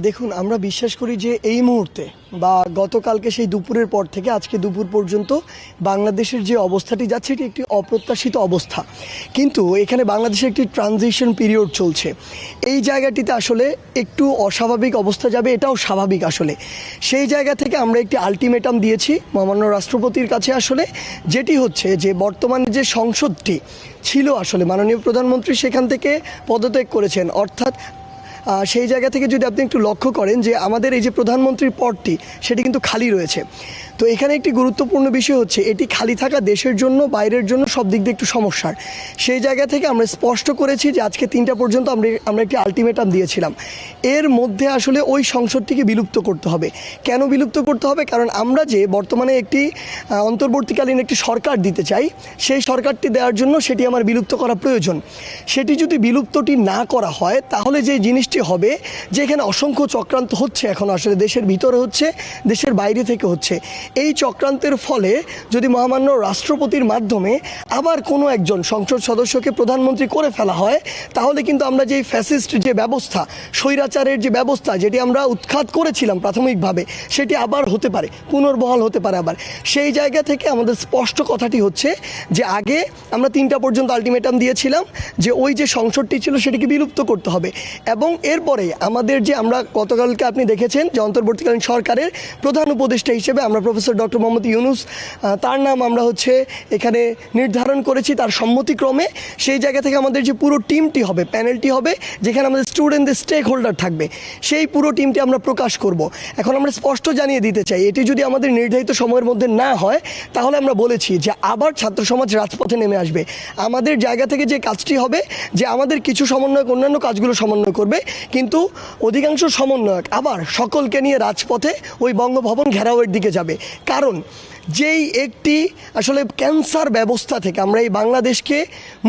দেখুন, আমরা বিশ্বাস করি যে এই মুহূর্তে বা গতকালকে সেই দুপুরের পর থেকে আজকে দুপুর পর্যন্ত বাংলাদেশের যে অবস্থাটি যাচ্ছে এটি একটি অপ্রত্যাশিত অবস্থা। কিন্তু এখানে বাংলাদেশের একটি ট্রানজিশন পিরিয়ড চলছে। এই জায়গাটিতে আসলে একটু অস্বাভাবিক অবস্থা যাবে, এটাও স্বাভাবিক। আসলে সেই জায়গা থেকে আমরা একটি আলটিমেটাম দিয়েছি মহামান্য রাষ্ট্রপতির কাছে, আসলে যেটি হচ্ছে যে বর্তমানে যে সংসদটি ছিল, আসলে মাননীয় প্রধানমন্ত্রী সেখান থেকে পদত্যাগ করেছেন। অর্থাৎ সেই জায়গা থেকে যদি আপনি একটু লক্ষ্য করেন যে আমাদের এই যে প্রধানমন্ত্রীর পদটি সেটি কিন্তু খালি রয়েছে। তো এখানে একটি গুরুত্বপূর্ণ বিষয় হচ্ছে এটি খালি থাকা দেশের জন্য, বাইরের জন্য সব দিক দিয়ে একটু সমস্যার। সেই জায়গা থেকে আমরা স্পষ্ট করেছি যে আজকে 3টা পর্যন্ত আমরা একটি আলটিমেটাম দিয়েছিলাম। এর মধ্যে আসলে ওই সংসদটিকে বিলুপ্ত করতে হবে। কেন বিলুপ্ত করতে হবে? কারণ আমরা যে বর্তমানে একটি অন্তর্বর্তীকালীন একটি সরকার দিতে চাই, সেই সরকারটি দেওয়ার জন্য সেটি আমার বিলুপ্ত করা প্রয়োজন। সেটি যদি বিলুপ্তটি না করা হয় তাহলে যে জিনিসটি হবে, যেখানে অসংখ্য চক্রান্ত হচ্ছে এখন, আসলে দেশের ভিতরে হচ্ছে, দেশের বাইরে থেকে হচ্ছে। এই চক্রান্তের ফলে যদি মহামান্য রাষ্ট্রপতির মাধ্যমে আবার কোনো একজন সংসদ সদস্যকে প্রধানমন্ত্রী করে ফেলা হয়, তাহলে কিন্তু আমরা যে ফ্যাসিস্ট যে ব্যবস্থা, স্বৈরাচারের যে ব্যবস্থা, যেটি আমরা উৎখাত করেছিলাম প্রাথমিকভাবে, সেটি আবার হতে পারে, পুনর্বহাল হতে পারে আবার। সেই জায়গা থেকে আমাদের স্পষ্ট কথাটি হচ্ছে যে আগে আমরা 3টা পর্যন্ত আলটিমেটাম দিয়েছিলাম যে ওই যে সংসদটি ছিল সেটিকে বিলুপ্ত করতে হবে। এবং এরপরে আমাদের যে, আমরা গতকালকে আপনি দেখেছেন যে অন্তর্বর্তীকালীন সরকারের প্রধান উপদেষ্টা হিসেবে আমরা প্রফেসর ডক্টর মোহাম্মদ ইউনূস, তার নাম আমরা এখানে নির্ধারণ করেছি তার সম্মতিক্রমে। সেই জায়গা থেকে আমাদের যে পুরো টিমটি হবে, প্যানেলটি হবে, যেখানে আমাদের স্টুডেন্টদের স্টেক হোল্ডার থাকবে, সেই পুরো টিমটি আমরা প্রকাশ করব। এখন আমরা স্পষ্ট জানিয়ে দিতে চাই, এটি যদি আমাদের নির্ধারিত সময়ের মধ্যে না হয় তাহলে আমরা বলেছি যে আবার ছাত্র সমাজ রাজপথে নেমে আসবে। আমাদের জায়গা থেকে যে কাজটি হবে যে আমাদের কিছু সমন্বয়ক অন্যান্য কাজগুলো সমন্বয় করবে, কিন্তু অধিকাংশ সমন্বয়ক আবার সকলকে নিয়ে রাজপথে ওই বঙ্গভবন ঘেরাওয়ের দিকে যাবে। কারণ যেই একটি আসলে ক্যান্সার ব্যবস্থা থেকে আমরা এই বাংলাদেশকে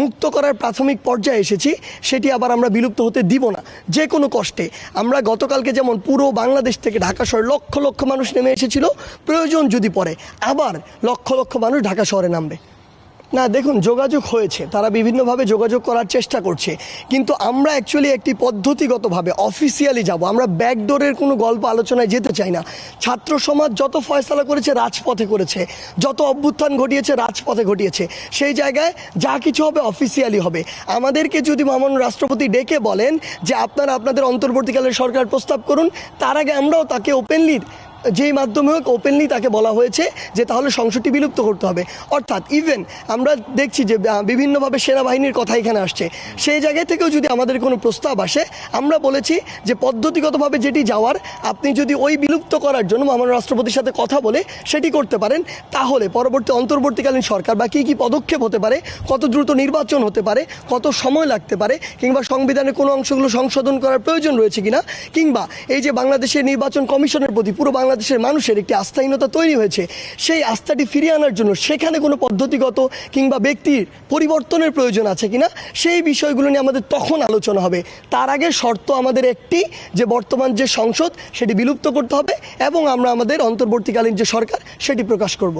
মুক্ত করার প্রাথমিক পর্যায়ে এসেছি, সেটি আবার আমরা বিলুপ্ত হতে দিব না যে কোনো কষ্টে। আমরা গতকালকে যেমন পুরো বাংলাদেশ থেকে ঢাকা শহরে লক্ষ লক্ষ মানুষ নেমে এসেছিল, প্রয়োজন যদি পড়ে আবার লক্ষ লক্ষ মানুষ ঢাকা শহরে নামবে। না, দেখুন, যোগাযোগ হয়েছে, তারা বিভিন্নভাবে যোগাযোগ করার চেষ্টা করছে, কিন্তু আমরা অ্যাকচুয়ালি একটি পদ্ধতিগতভাবে অফিসিয়ালি যাব। আমরা ব্যাকডোরের কোনো গল্প আলোচনায় যেতে চাই না। ছাত্র সমাজ যত ফয়সালা করেছে রাজপথে করেছে, যত অভ্যুত্থান ঘটিয়েছে রাজপথে ঘটিয়েছে। সেই জায়গায় যা কিছু হবে অফিসিয়ালি হবে। আমাদেরকে যদি মহামান্য রাষ্ট্রপতি ডেকে বলেন যে আপনারা আপনাদের অন্তর্বর্তীকালের সরকার প্রস্তাব করুন, তার আগে আমরাও তাকে ওপেনলি, যেই মাধ্যমে হোক ওপেনলি তাকে বলা হয়েছে যে তাহলে সংসদটি বিলুপ্ত করতে হবে। অর্থাৎ ইভেন আমরা দেখছি যে বিভিন্নভাবে সেনাবাহিনীর কথা এখানে আসছে, সেই জায়গায় থেকেও যদি আমাদের কোনো প্রস্তাব আসে, আমরা বলেছি যে পদ্ধতিগতভাবে যেটি যাওয়ার, আপনি যদি ওই বিলুপ্ত করার জন্য মহামান্য রাষ্ট্রপতির সাথে কথা বলে সেটি করতে পারেন, তাহলে পরবর্তী অন্তর্বর্তীকালীন সরকার বা কী কী পদক্ষেপ হতে পারে, কত দ্রুত নির্বাচন হতে পারে, কত সময় লাগতে পারে, কিংবা সংবিধানের কোনো অংশগুলো সংশোধন করার প্রয়োজন রয়েছে কিনা, কিংবা এই যে বাংলাদেশের নির্বাচন কমিশনের প্রতি পুরো বাংলাদেশের মানুষের একটি আস্থাহীনতা তৈরি হয়েছে, সেই আস্থাটি ফিরিয়ে আনার জন্য সেখানে কোনো পদ্ধতিগত কিংবা ব্যক্তির পরিবর্তনের প্রয়োজন আছে কিনা, সেই বিষয়গুলো নিয়ে আমাদের তখন আলোচনা হবে। তার আগে শর্ত আমাদের একটি, যে বর্তমান যে সংসদ সেটি বিলুপ্ত করতে হবে এবং আমরা আমাদের অন্তর্বর্তীকালীন যে সরকার সেটি প্রকাশ করব।